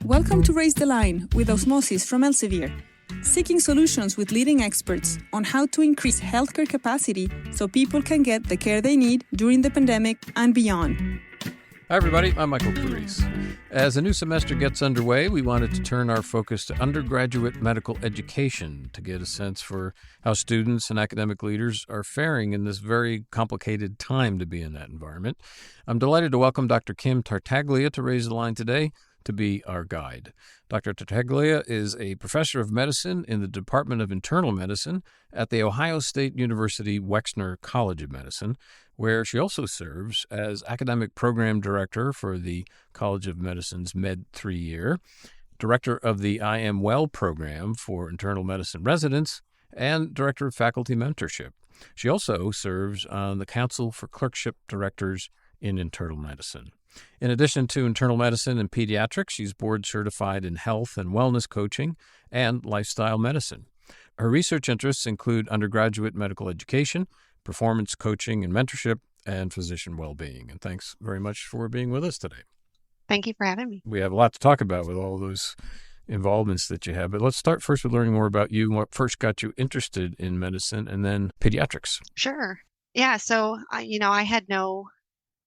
Welcome to Raise the Line with Osmosis from Elsevier, seeking solutions with leading experts on how to increase healthcare capacity so people can get the care they need during the pandemic and beyond. Hi, everybody. I'm Michael Carrese. As a new semester gets underway, we wanted to turn our focus to undergraduate medical education to get a sense for how students and academic leaders are faring in this very complicated time to be in that environment. I'm delighted to welcome Dr. Kim Tartaglia to Raise the Line today to be our guide. Dr. Tartaglia is a professor of medicine in the Department of Internal Medicine at the Ohio State University Wexner College of Medicine, where she also serves as academic program director for the College of Medicine's Med 3-year, director of the IMWell program for internal medicine residents, and director of faculty mentorship. She also serves on the Council for Clerkship Directors in Internal Medicine. In addition to internal medicine and pediatrics, she's board certified in health and wellness coaching and lifestyle medicine. Her research interests include undergraduate medical education, performance coaching and mentorship, and physician well-being. And thanks very much for being with us today. Thank you for having me. We have a lot to talk about with all those involvements that you have, but let's start first with learning more about you, what first got you interested in medicine, and then pediatrics. Sure. Yeah. So, I had no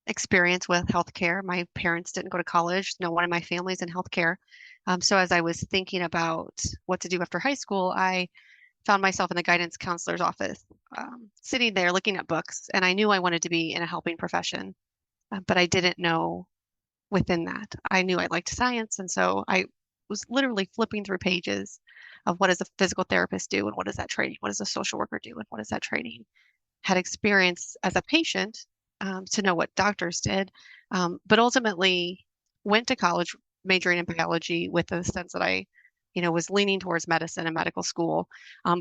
experience with healthcare. My parents didn't go to college. No one in my family's in healthcare. So as I was thinking about what to do after high school, I found myself in the guidance counselor's office, sitting there looking at books. And I knew I wanted to be in a helping profession, but I didn't know within that. I knew I liked science. And so I was literally flipping through pages of what does a physical therapist do? And what does that training? What does a social worker do? And what is that training? Had experience as a patient to know what doctors did, but ultimately went to college majoring in biology with the sense that I, was leaning towards medicine and medical school,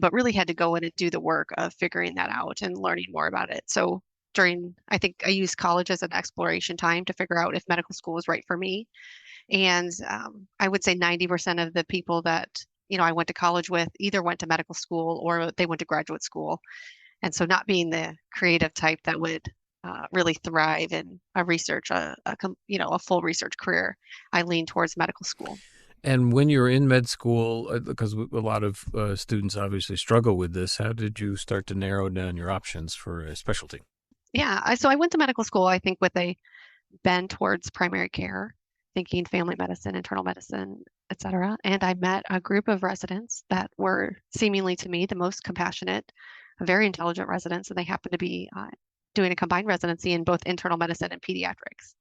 but really had to go in and do the work of figuring that out and learning more about it. So I think I used college as an exploration time to figure out if medical school was right for me. And I would say 90% of the people that, I went to college with either went to medical school or they went to graduate school. And so not being the creative type that would really thrive in a research, a full research career, I lean towards medical school. And when you're in med school, because a lot of students obviously struggle with this, how did you start to narrow down your options for a specialty? Yeah, so I went to medical school, I think, with a bend towards primary care, thinking family medicine, internal medicine, et cetera. And I met a group of residents that were seemingly to me the most compassionate, very intelligent residents, and they happened to be doing a combined residency in both internal medicine and pediatrics,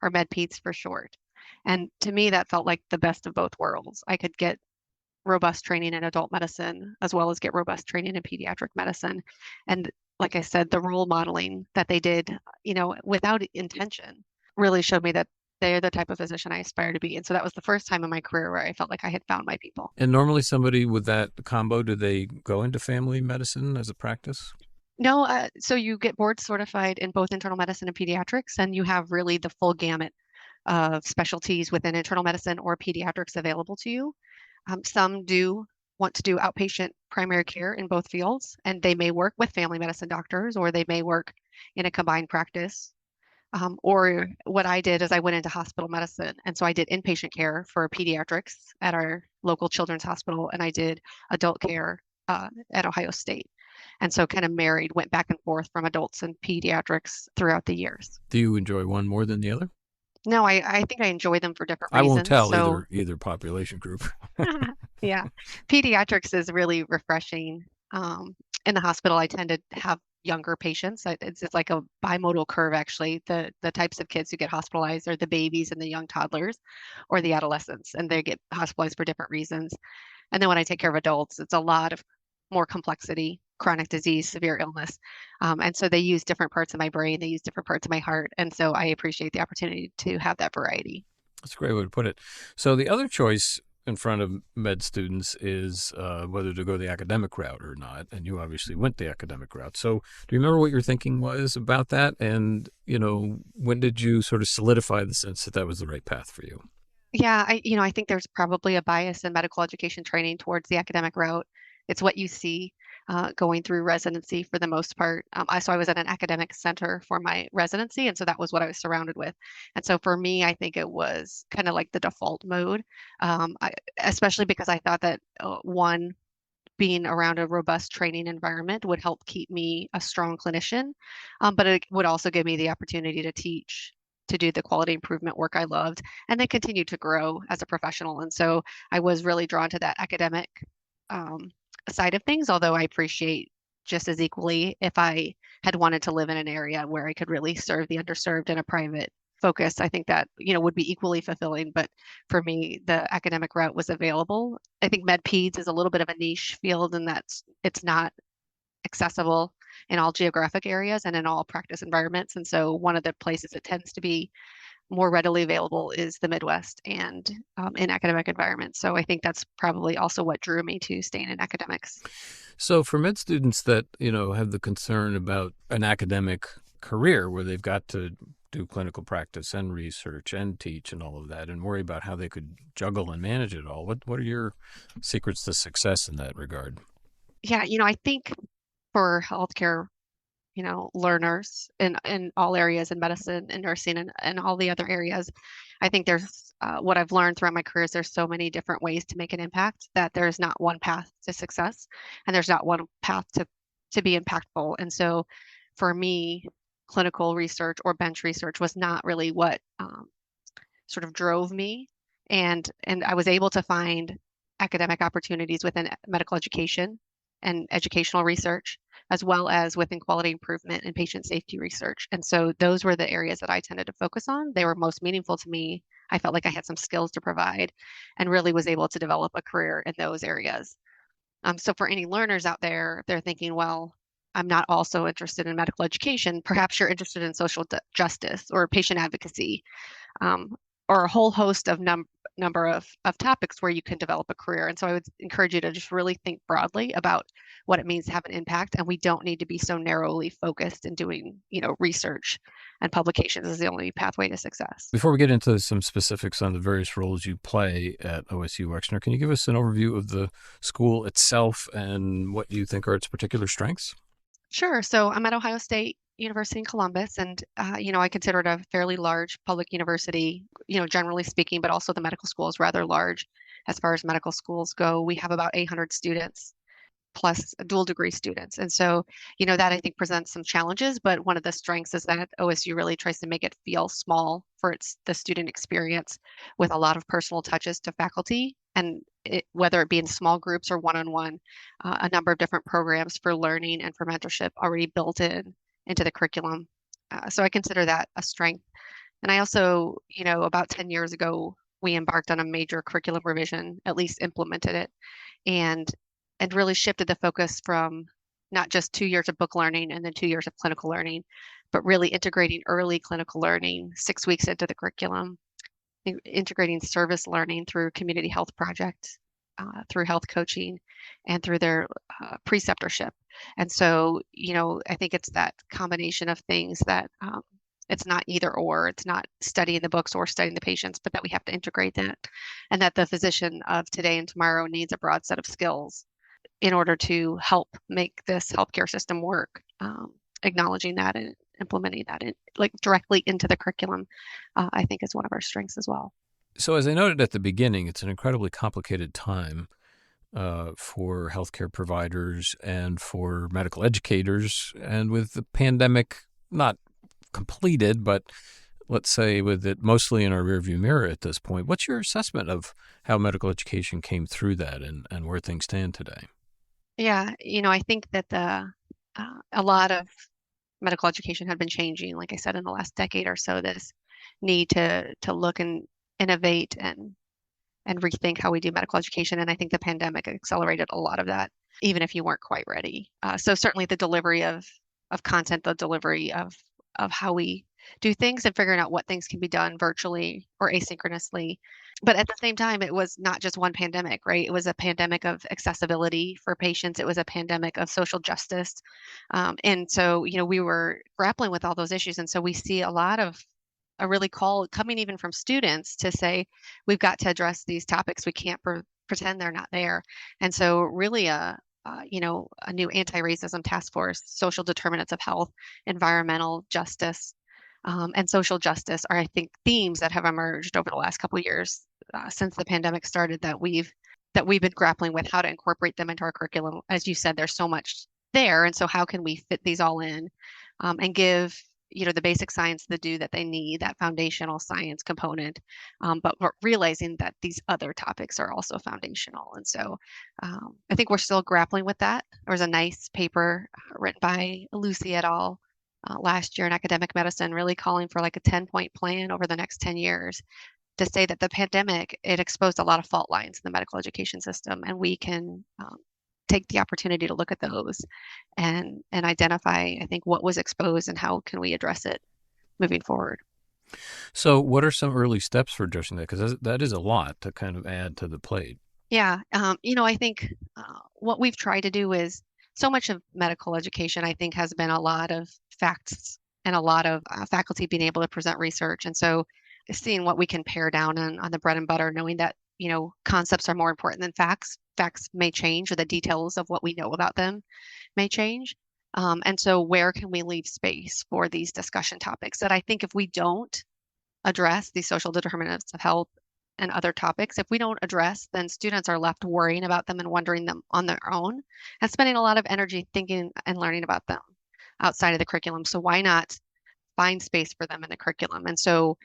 or med peds for short. And to me, that felt like the best of both worlds. I could get robust training in adult medicine as well as get robust training in pediatric medicine. And like I said, the role modeling that they did, without intention, really showed me that they're the type of physician I aspire to be. And so that was the first time in my career where I felt like I had found my people. And normally somebody with that combo, do they go into family medicine as a practice? No, so you get board certified in both internal medicine and pediatrics, and you have really the full gamut of specialties within internal medicine or pediatrics available to you. Some do want to do outpatient primary care in both fields, and they may work with family medicine doctors, or they may work in a combined practice. Or what I did is I went into hospital medicine, and so I did inpatient care for pediatrics at our local children's hospital, and I did adult care at Ohio State. And so kind of went back and forth from adults and pediatrics throughout the years. Do you enjoy one more than the other? No, I think I enjoy them for different reasons. I won't tell either population group. Yeah. Pediatrics is really refreshing. In the hospital, I tend to have younger patients. It's like a bimodal curve, actually. The types of kids who get hospitalized are the babies and the young toddlers or the adolescents, and they get hospitalized for different reasons. And then when I take care of adults, it's a lot of more complexity, chronic disease, severe illness. And so they use different parts of my brain, they use different parts of my heart. And so I appreciate the opportunity to have that variety. That's a great way to put it. So the other choice in front of med students is whether to go the academic route or not. And you obviously went the academic route. So do you remember what your thinking was about that? And, when did you sort of solidify the sense that that was the right path for you? Yeah, I think there's probably a bias in medical education training towards the academic route. It's what you see. going through residency for the most part. So I was at an academic center for my residency, and so that was what I was surrounded with. And so for me, I think it was kind of like the default mode, especially because I thought that one, being around a robust training environment would help keep me a strong clinician, but it would also give me the opportunity to teach, to do the quality improvement work I loved, and then continue to grow as a professional. And so I was really drawn to that academic um, side of things, although I appreciate just as equally if I had wanted to live in an area where I could really serve the underserved in a private focus. I think that, would be equally fulfilling. But for me, the academic route was available. I think med peds is a little bit of a niche field, and it's not accessible in all geographic areas and in all practice environments. And so one of the places it tends to be more readily available is the Midwest and in academic environments. So I think that's probably also what drew me to staying in academics. So for med students that, have the concern about an academic career where they've got to do clinical practice and research and teach and all of that and worry about how they could juggle and manage it all, what are your secrets to success in that regard? Yeah, I think for healthcare, learners in all areas in medicine and nursing and all the other areas, I think there's what I've learned throughout my career is there's so many different ways to make an impact that there's not one path to success and there's not one path to be impactful. And so for me, clinical research or bench research was not really what sort of drove me. And I was able to find academic opportunities within medical education and educational research, as well as within quality improvement and patient safety research. And so those were the areas that I tended to focus on. They were most meaningful to me. I felt like I had some skills to provide and really was able to develop a career in those areas. So for any learners out there, they're thinking, well, I'm not also interested in medical education. Perhaps you're interested in social justice or patient advocacy, um, or a whole host of number of topics where you can develop a career. And so I would encourage you to just really think broadly about what it means to have an impact. And we don't need to be so narrowly focused in doing, research and publications as the only pathway to success. Before we get into some specifics on the various roles you play at OSU Wexner, can you give us an overview of the school itself and what you think are its particular strengths? Sure. So I'm at Ohio State University in Columbus, and I consider it a fairly large public university, generally speaking, but also the medical school is rather large as far as medical schools go. We have about 800 students plus dual degree students. And so, that I think presents some challenges, but one of the strengths is that OSU really tries to make it feel small for the student experience with a lot of personal touches to faculty. And whether it be in small groups or one-on-one, a number of different programs for learning and for mentorship already built into the curriculum. So I consider that a strength. And I also, about 10 years ago, we embarked on a major curriculum revision, at least implemented it, and really shifted the focus from not just 2 years of book learning and then 2 years of clinical learning, but really integrating early clinical learning 6 weeks into the curriculum, integrating service learning through community health projects, through health coaching, and through their preceptorship. And so, I think it's that combination of things that it's not either or, it's not studying the books or studying the patients, but that we have to integrate that, and that the physician of today and tomorrow needs a broad set of skills in order to help make this healthcare system work. Acknowledging that and implementing that directly into the curriculum, I think is one of our strengths as well. So as I noted at the beginning, it's an incredibly complicated time for healthcare providers and for medical educators. And with the pandemic not completed, but let's say with it mostly in our rearview mirror at this point, what's your assessment of how medical education came through that and where things stand today? Yeah, I think that a lot of medical education had been changing, like I said, in the last decade or so. This need to look and innovate and rethink how we do medical education, and I think the pandemic accelerated a lot of that, even if you weren't quite ready. So certainly the delivery of content, the delivery of how we do things, and figuring out what things can be done virtually or asynchronously. But at the same time, it was not just one pandemic, right? It was a pandemic of accessibility for patients. It was a pandemic of social justice. And so, we were grappling with all those issues. And so we see a lot of a really call coming even from students to say, we've got to address these topics. We can't pretend they're not there. And so really a a new anti-racism task force, social determinants of health, environmental justice, and social justice are, I think, themes that have emerged over the last couple of years since the pandemic started that we've been grappling with how to incorporate them into our curriculum. As you said, there's so much there, and so how can we fit these all in and give the basic science the due that they need, that foundational science component, but realizing that these other topics are also foundational. And so I think we're still grappling with that. There was a nice paper written by Lucy et al. Last year in academic medicine, really calling for like a 10-point plan over the next 10 years to say that the pandemic, it exposed a lot of fault lines in the medical education system, and we can take the opportunity to look at those and identify, I think, what was exposed and how can we address it moving forward. So what are some early steps for addressing that? Because that is a lot to kind of add to the plate. Yeah, I think what we've tried to do is so much of medical education, I think, has been a lot of facts and a lot of faculty being able to present research. And so seeing what we can pare down on the bread and butter, knowing that, concepts are more important than facts. Facts may change, or the details of what we know about them may change. And so where can we leave space for these discussion topics that I think if we don't address these social determinants of health and other topics, if we don't address, then students are left worrying about them and wondering them on their own and spending a lot of energy thinking and learning about them outside of the curriculum. So why not find space for them in the curriculum? And so,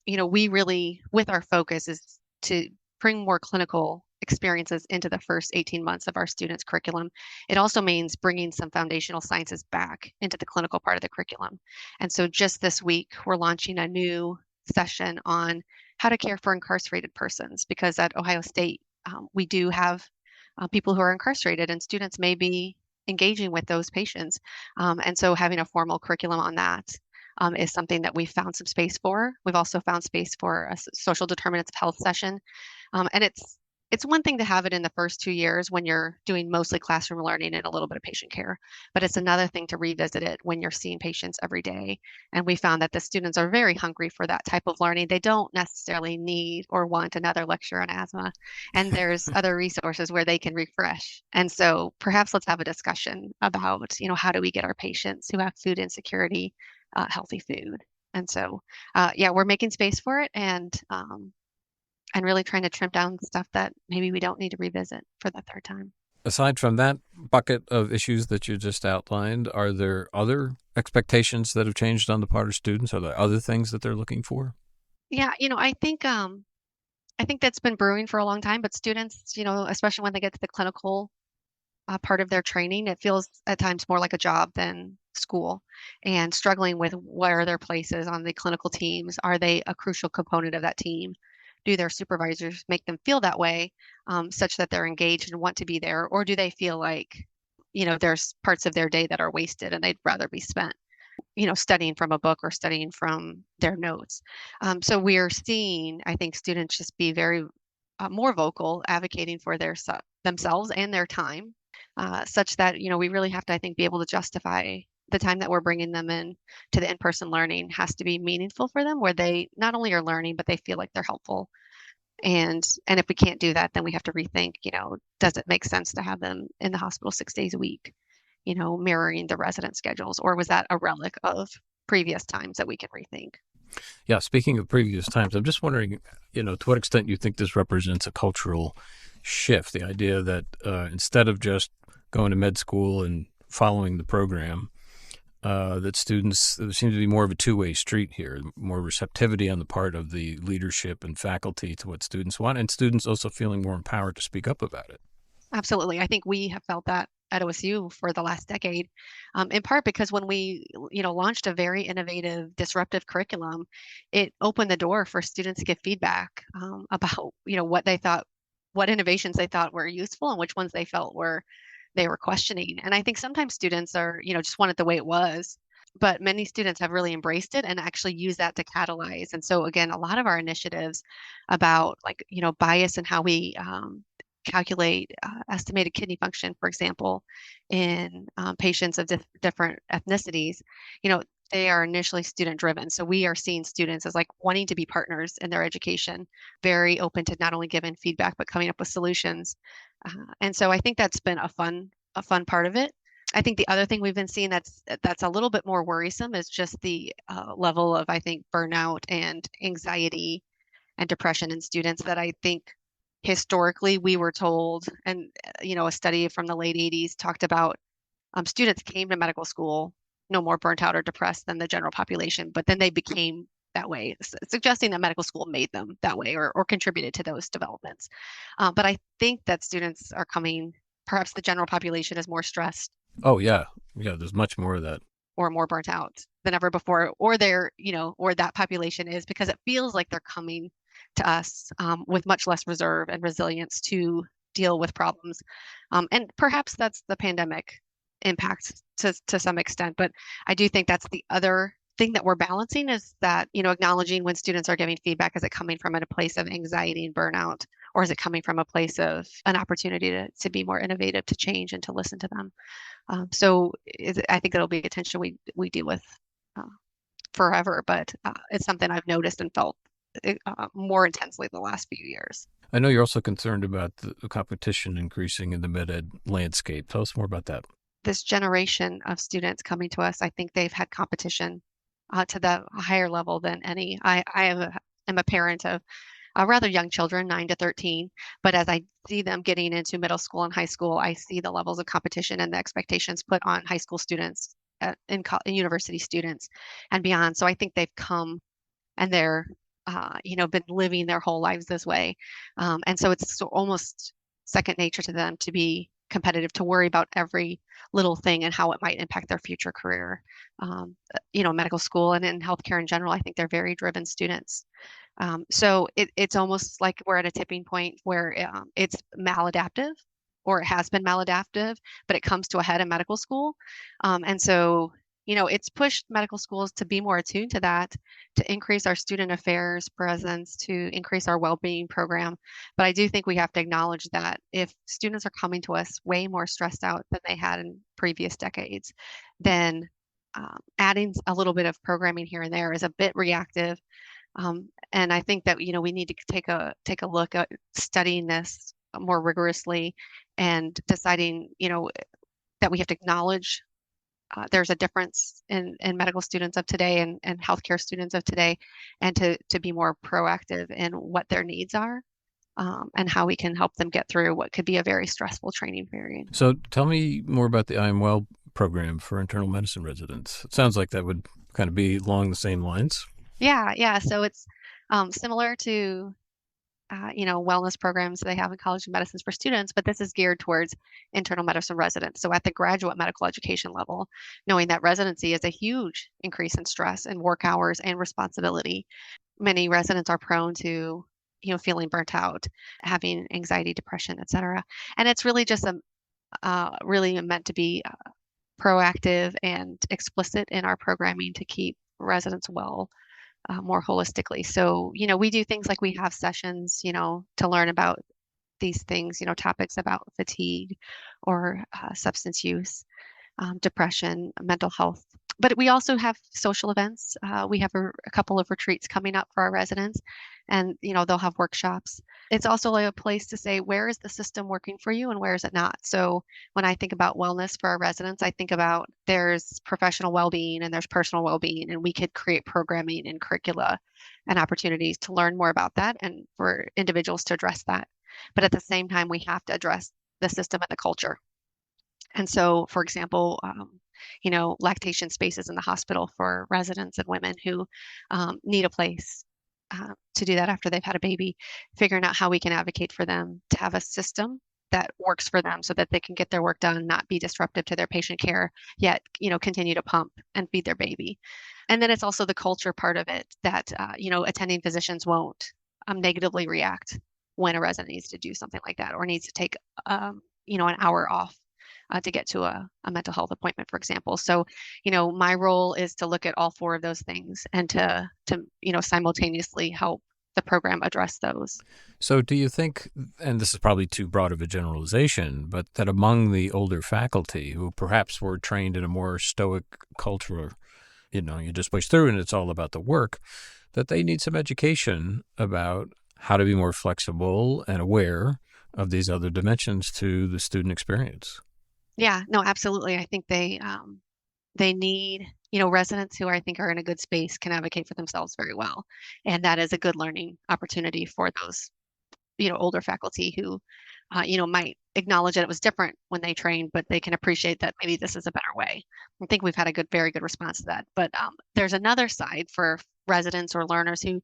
we really, with our focus, is to bring more clinical experiences into the first 18 months of our students' curriculum. It also means bringing some foundational sciences back into the clinical part of the curriculum. And so just this week, we're launching a new session on how to care for incarcerated persons, because at Ohio State, we do have people who are incarcerated, and students may be engaging with those patients. And so having a formal curriculum on that is something that we've found some space for. We've also found space for a social determinants of health session. And it's one thing to have it in the first 2 years when you're doing mostly classroom learning and a little bit of patient care, but it's another thing to revisit it when you're seeing patients every day. And we found that the students are very hungry for that type of learning. They don't necessarily need or want another lecture on asthma, and there's other resources where they can refresh. And so perhaps let's have a discussion about, how do we get our patients who have food insecurity healthy food? And so, we're making space for it, and really trying to trim down stuff that maybe we don't need to revisit for the third time. Aside from that bucket of issues that you just outlined, are there other expectations that have changed on the part of students? Are there other things that they're looking for? Yeah, I think that's been brewing for a long time, but students, especially when they get to the clinical part of their training, it feels at times more like a job than school, and struggling with where their places on the clinical teams. Are they a crucial component of that team? Do their supervisors make them feel that way, such that they're engaged and want to be there? Or do they feel like, there's parts of their day that are wasted and they'd rather be spent, studying from a book or studying from their notes? So we are seeing, I think, students just be very more vocal, advocating for themselves and their time, such that, we really have to, I think, be able to justify the time that we're bringing them in to the in-person learning has to be meaningful for them, where they not only are learning, but they feel like they're helpful. And if we can't do that, then we have to rethink, does it make sense to have them in the hospital 6 days a week, mirroring the resident schedules, or was that a relic of previous times that we can rethink? Yeah, speaking of previous times, I'm just wondering, to what extent you think this represents a cultural shift, the idea that instead of just going to med school and following the program, that students, there seems to be more of a two-way street here, more receptivity on the part of the leadership and faculty to what students want, and students also feeling more empowered to speak up about it. Absolutely. I think we have felt that at OSU for the last decade, in part because when we, launched a very innovative, disruptive curriculum, it opened the door for students to give feedback about, what they thought, what innovations they thought were useful and which ones they were questioning. And I think sometimes students are, just want it the way it was, but many students have really embraced it and actually use that to catalyze. And so again, a lot of our initiatives about bias and how we calculate estimated kidney function, for example, in patients of different ethnicities, they are initially student driven. So we are seeing students as like wanting to be partners in their education, very open to not only giving feedback, but coming up with solutions. And so I think that's been a fun part of it. I think the other thing we've been seeing that's a little bit more worrisome is just the level of, I think, burnout and anxiety and depression in students that I think historically we were told, and a study from the late 80s talked about students came to medical school no more burnt out or depressed than the general population, but then they became that way, suggesting that medical school made them that way or contributed to those developments. But I think that students are coming, perhaps the general population is more stressed. Oh, yeah. Yeah, there's much more of that. Or more burnt out than ever before, or or that population is, because it feels like they're coming to us with much less reserve and resilience to deal with problems. And perhaps that's the pandemic impact to some extent, but I do think that's the other thing that we're balancing is that, acknowledging when students are giving feedback, is it coming from a place of anxiety and burnout, or is it coming from a place of an opportunity to be more innovative, to change and to listen to them? I think it'll be a tension we deal with forever, but it's something I've noticed and felt more intensely the last few years. I know you're also concerned about the competition increasing in the med-ed landscape. Tell us more about that. This generation of students coming to us, I think they've had competition to the higher level than any. I am a parent of rather young children, 9 to 13. But as I see them getting into middle school and high school, I see the levels of competition and the expectations put on high school students and university students and beyond. So I think they've come and they're, been living their whole lives this way. And so it's almost second nature to them to be competitive, to worry about every little thing and how it might impact their future career. Medical school and in healthcare in general, I think they're very driven students. So it's almost like we're at a tipping point where it's maladaptive, or it has been maladaptive, but it comes to a head in medical school. And so, it's pushed medical schools to be more attuned to that, to increase our student affairs presence, to increase our well-being program. But I do think we have to acknowledge that if students are coming to us way more stressed out than they had in previous decades, then adding a little bit of programming here and there is a bit reactive. And I think that, we need to take a look at studying this more rigorously and deciding, that we have to acknowledge there's a difference in medical students of today and healthcare students of today, and to be more proactive in what their needs are and how we can help them get through what could be a very stressful training period. So tell me more about the IMWell program for internal medicine residents. It sounds like that would kind of be along the same lines. Yeah. So it's similar to wellness programs they have in college of medicine for students, but this is geared towards internal medicine residents. So at the graduate medical education level, knowing that residency is a huge increase in stress and work hours and responsibility. Many residents are prone to, feeling burnt out, having anxiety, depression, et cetera. And it's really just really meant to be proactive and explicit in our programming to keep residents well more holistically. So, we do things like we have sessions, to learn about these things, topics about fatigue or substance use, depression, mental health. But we also have social events. We have a couple of retreats coming up for our residents, and they'll have workshops. It's also a place to say, where is the system working for you and where is it not? So when I think about wellness for our residents, I think about there's professional well-being and there's personal well-being, and we could create programming and curricula and opportunities to learn more about that and for individuals to address that. But at the same time, we have to address the system and the culture. And so, for example, lactation spaces in the hospital for residents and women who need a place to do that after they've had a baby, figuring out how we can advocate for them to have a system that works for them so that they can get their work done, not be disruptive to their patient care, yet, continue to pump and feed their baby. And then it's also the culture part of it that, attending physicians won't negatively react when a resident needs to do something like that or needs to take, an hour off to get to a mental health appointment, for example. So, my role is to look at all four of those things and to simultaneously help the program address those. So do you think, and this is probably too broad of a generalization, but that among the older faculty who perhaps were trained in a more stoic culture you just push through and it's all about the work, that they need some education about how to be more flexible and aware of these other dimensions to the student experience. Yeah, no, absolutely. I think they need, residents who I think are in a good space can advocate for themselves very well. And that is a good learning opportunity for those, older faculty who, might acknowledge that it was different when they trained, but they can appreciate that maybe this is a better way. I think we've had a very good response to that. But there's another side for residents or learners who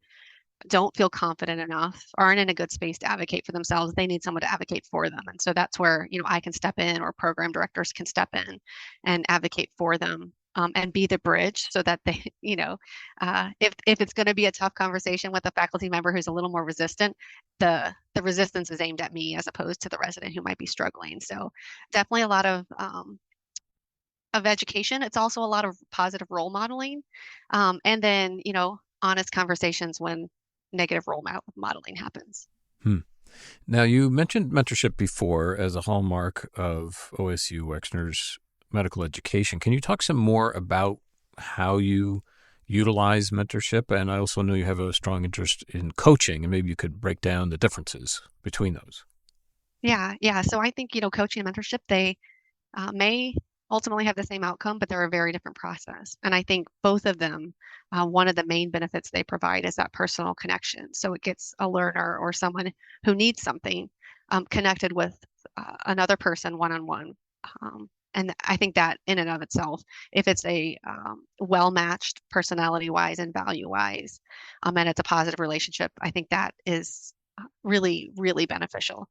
don't feel confident enough, aren't in a good space to advocate for themselves. They need someone to advocate for them. And so that's where, I can step in, or program directors can step in and advocate for them, and be the bridge so that they, if it's going to be a tough conversation with a faculty member who's a little more resistant, the resistance is aimed at me as opposed to the resident who might be struggling. So definitely a lot of education. It's also a lot of positive role modeling, and then, honest conversations when negative role modeling happens. Now, you mentioned mentorship before as a hallmark of OSU Wexner's medical education. Can you talk some more about how you utilize mentorship? And I also know you have a strong interest in coaching, and maybe you could break down the differences between those. Yeah. So I think, coaching and mentorship, they may ultimately have the same outcome, but they're a very different process. And I think both of them, one of the main benefits they provide is that personal connection. So it gets a learner or someone who needs something connected with another person one-on-one. And I think that in and of itself, if it's a well-matched personality-wise and value-wise, and it's a positive relationship, I think that is really, really beneficial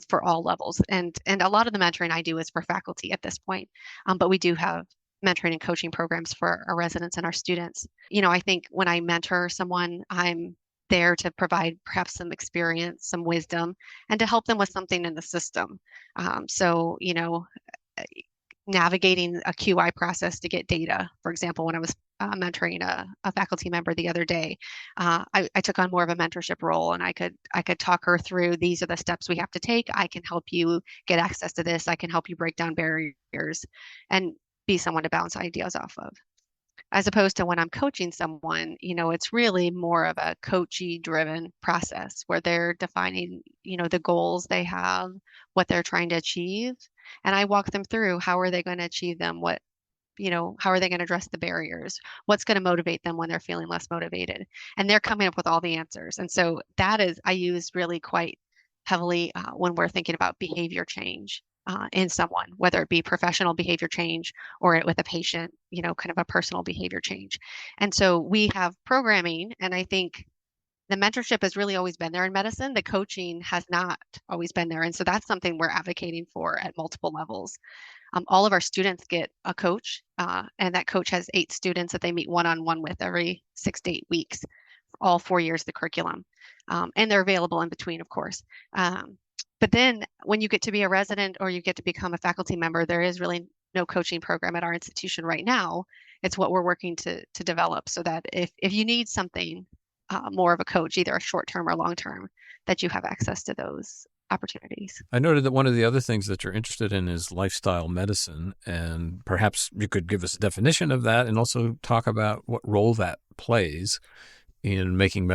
for all levels. And a lot of the mentoring I do is for faculty at this point, but we do have mentoring and coaching programs for our residents and our students. I think when I mentor someone, I'm there to provide perhaps some experience, some wisdom, and to help them with something in the system. So, navigating a QI process to get data. For example, when I was mentoring a faculty member the other day, I took on more of a mentorship role, and I could talk her through, these are the steps we have to take. I can help you get access to this. I can help you break down barriers, and be someone to bounce ideas off of. As opposed to when I'm coaching someone, it's really more of a coachee driven process where they're defining, the goals they have, what they're trying to achieve. And I walk them through, how are they going to achieve them? How are they going to address the barriers? What's going to motivate them when they're feeling less motivated? And they're coming up with all the answers. And so I use really quite heavily when we're thinking about behavior change in someone, whether it be professional behavior change or with a patient, kind of a personal behavior change. And so we have programming, and I think the mentorship has really always been there in medicine. The coaching has not always been there. And so that's something we're advocating for at multiple levels. All of our students get a coach, and that coach has 8 students that they meet one-on-one with every 6 to 8 weeks, all 4 years of the curriculum. And they're available in between, of course. But then when you get to be a resident or you get to become a faculty member, there is really no coaching program at our institution right now. It's what we're working to develop, so that if you need something more of a coach, either a short-term or long-term, that you have access to those opportunities. I noted that one of the other things that you're interested in is lifestyle medicine, and perhaps you could give us a definition of that and also talk about what role that plays in making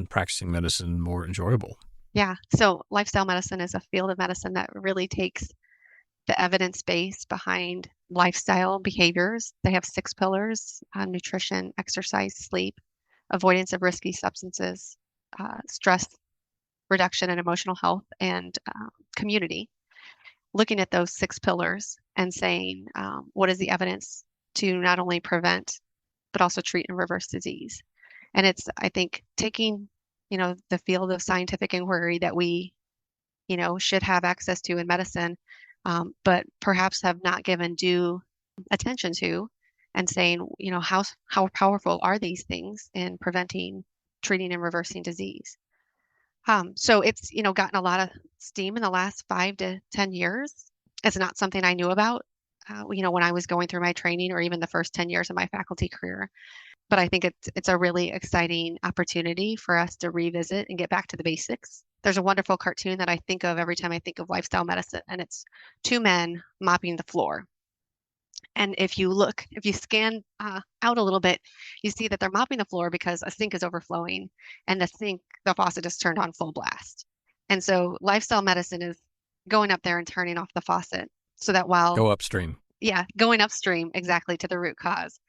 practicing medicine more enjoyable. Yeah, so lifestyle medicine is a field of medicine that really takes the evidence base behind lifestyle behaviors. They have 6 pillars: nutrition, exercise, sleep, avoidance of risky substances, stress reduction and emotional health, and community. Looking at those 6 pillars and saying, what is the evidence to not only prevent, but also treat and reverse disease? And it's, I think, taking, the field of scientific inquiry that we, should have access to in medicine, but perhaps have not given due attention to, and saying, how powerful are these things in preventing, treating, and reversing disease? So it's, gotten a lot of steam in the last 5 to 10 years. It's not something I knew about, when I was going through my training, or even the first 10 years of my faculty career. But I think it's a really exciting opportunity for us to revisit and get back to the basics. There's a wonderful cartoon that I think of every time I think of lifestyle medicine, and it's 2 men mopping the floor. And if you scan out a little bit, you see that they're mopping the floor because a sink is overflowing and the faucet is turned on full blast. And so lifestyle medicine is going up there and turning off the faucet so that Go upstream. yeah, going upstream exactly to the root cause,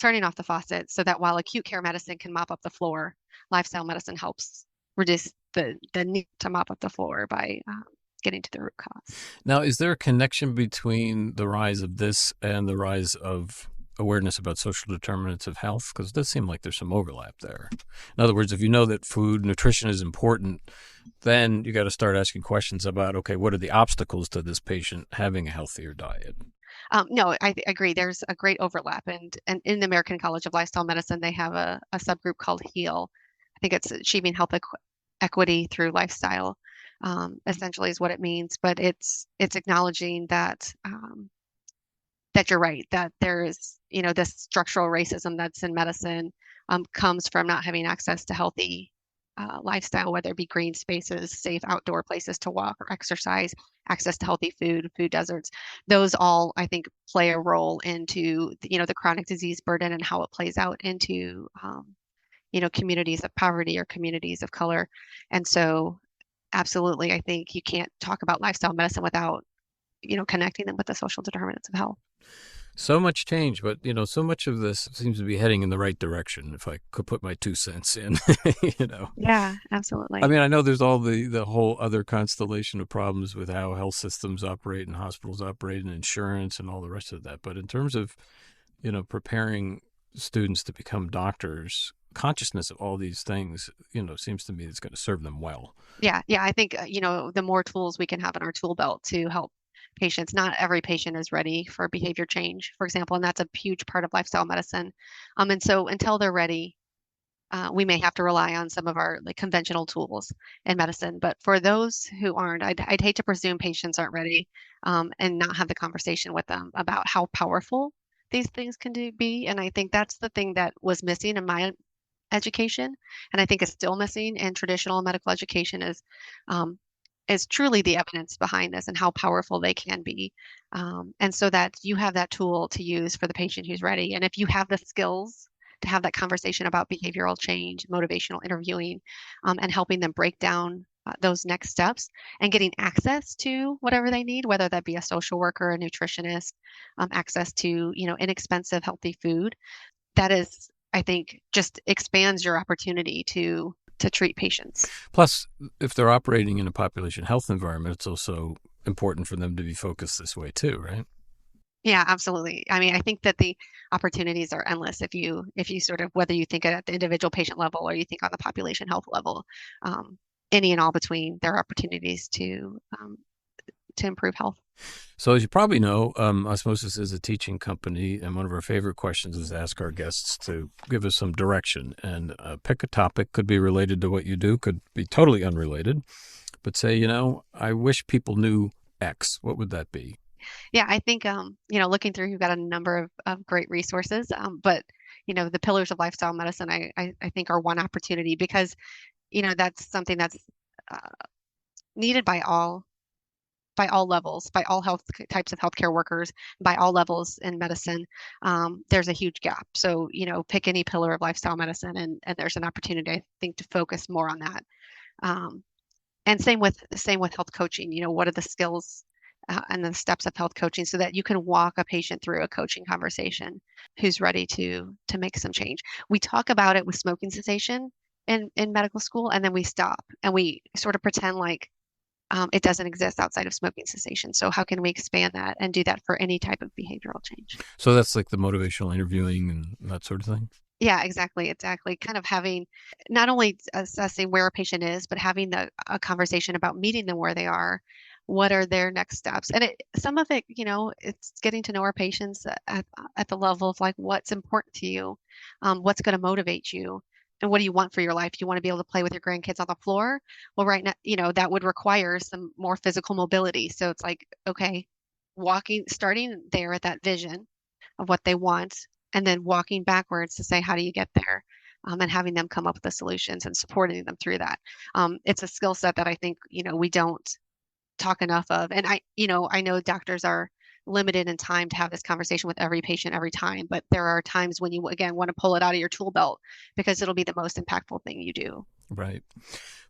turning off the faucet so that while acute care medicine can mop up the floor, lifestyle medicine helps reduce the need to mop up the floor by getting to the root cause. Now, is there a connection between the rise of this and the rise of awareness about social determinants of health? Because it does seem like there's some overlap there. In other words, if you know that nutrition is important, then you got to start asking questions about, okay, what are the obstacles to this patient having a healthier diet? No, I agree. There's a great overlap, and in the American College of Lifestyle Medicine, they have a subgroup called HEAL. I think it's achieving health equity through lifestyle. Essentially, is what it means. But it's acknowledging that you're right, that there is, this structural racism that's in medicine comes from not having access to healthy lifestyle, whether it be green spaces, safe outdoor places to walk or exercise, access to healthy food deserts. Those all, I think, play a role into, the chronic disease burden and how it plays out into, communities of poverty or communities of color. And so, absolutely, I think you can't talk about lifestyle medicine without, connecting them with the social determinants of health. So much change, but so much of this seems to be heading in the right direction. If I could put my 2 cents in, Yeah, absolutely. I mean, I know there's all the whole other constellation of problems with how health systems operate and hospitals operate and insurance and all the rest of that. But in terms of, preparing students to become doctors, consciousness of all these things, seems to me it's going to serve them well. Yeah, I think, the more tools we can have in our tool belt to help patients. Not every patient is ready for behavior change, for example, and that's a huge part of lifestyle medicine. And so until they're ready, we may have to rely on some of our like conventional tools in medicine. But for those who aren't, I'd hate to presume patients aren't ready, and not have the conversation with them about how powerful these things can be. And I think that's the thing that was missing in my education, and I think is still missing in traditional medical education um, is truly the evidence behind this and how powerful they can be. And so that you have that tool to use for the patient who's ready. And if you have the skills to have that conversation about behavioral change, motivational interviewing, and helping them break down those next steps and getting access to whatever they need, whether that be a social worker, a nutritionist, access to, inexpensive, healthy food, that is, I think, just expands your opportunity to treat patients. Plus, if they're operating in a population health environment, it's also important for them to be focused this way too, right? Yeah, absolutely. I mean, I think that the opportunities are endless if you sort of, whether you think at the individual patient level or you think on the population health level, any and all between, there are opportunities to improve health. So as you probably know, Osmosis is a teaching company, and one of our favorite questions is to ask our guests to give us some direction and pick a topic. Could be related to what you do, could be totally unrelated, but say, I wish people knew X. What would that be? Yeah, I think, looking through, you've got a number of great resources, but, the pillars of lifestyle medicine, I think are one opportunity because, that's something that's uh, needed by all levels, by all health types of healthcare workers, by all levels in medicine. There's a huge gap. So, pick any pillar of lifestyle medicine, and there's an opportunity, I think, to focus more on that. Um, and same with health coaching. What are the skills and the steps of health coaching so that you can walk a patient through a coaching conversation who's ready to make some change. We talk about it with smoking cessation in medical school, and then we stop and we sort of pretend like it doesn't exist outside of smoking cessation. So how can we expand that and do that for any type of behavioral change? So that's like the motivational interviewing and that sort of thing? Yeah, exactly. Kind of having not only assessing where a patient is, but having a conversation about meeting them where they are. What are their next steps? And some of it, it's getting to know our patients at the level of like what's important to you, what's going to motivate you, and what do you want for your life? Do you want to be able to play with your grandkids on the floor? Well, right now, that would require some more physical mobility. So it's like, okay, starting there at that vision of what they want, and then walking backwards to say, how do you get there? And having them come up with the solutions and supporting them through that. It's a skill set that I think, we don't talk enough of. And I know doctors are limited in time to have this conversation with every patient every time, but there are times when you, again, want to pull it out of your tool belt because it'll be the most impactful thing you do. Right.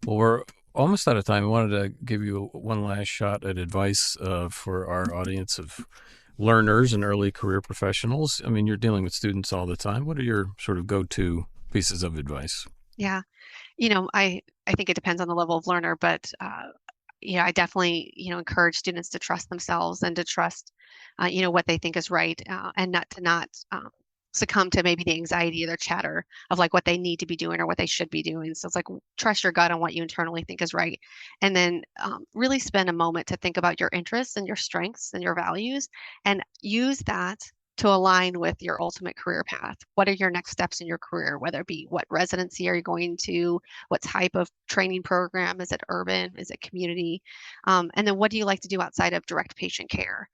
Well, we're almost out of time. I wanted to give you one last shot at advice for our audience of learners and early career professionals. I mean, you're dealing with students all the time. What are your sort of go-to pieces of advice? Yeah. I think it depends on the level of learner, but I definitely, encourage students to trust themselves and to trust, what they think is right, and not succumb to maybe the anxiety or the chatter of like what they need to be doing or what they should be doing. So it's like trust your gut on what you internally think is right, and then really spend a moment to think about your interests and your strengths and your values, and use that to align with your ultimate career path. What are your next steps in your career, whether it be what residency are you going to, what type of training program, is it urban, is it community, and then what do you like to do outside of direct patient care?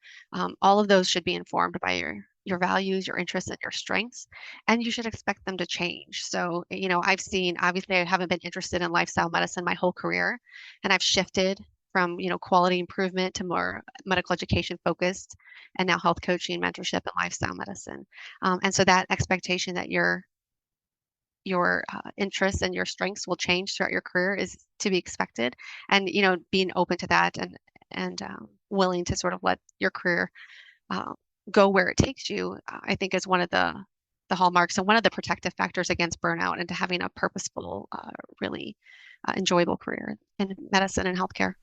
All of those should be informed by your values, your interests, and your strengths, and you should expect them to change. So, I've seen, obviously, I haven't been interested in lifestyle medicine my whole career, and I've shifted from, quality improvement to more medical education focused, and now health coaching, mentorship, and lifestyle medicine. And so that expectation that your interests and your strengths will change throughout your career is to be expected. And, being open to that and willing to sort of let your career go where it takes you, I think is one of the hallmarks and one of the protective factors against burnout and to having a purposeful, really enjoyable career in medicine and healthcare.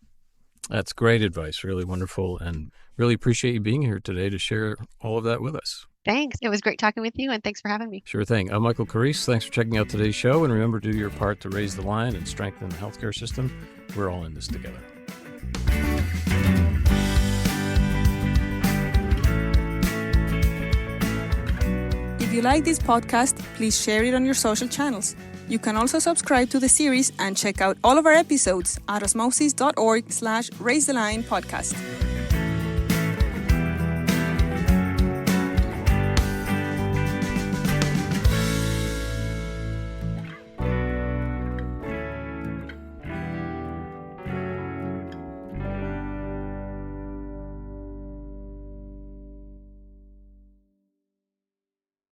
That's great advice. Really wonderful. And really appreciate you being here today to share all of that with us. Thanks. It was great talking with you, and thanks for having me. Sure thing. I'm Michael Carrese. Thanks for checking out today's show. And remember to do your part to raise the line and strengthen the healthcare system. We're all in this together. If you like this podcast, please share it on your social channels. You can also subscribe to the series and check out all of our episodes at osmosis.org/raisetheline podcast.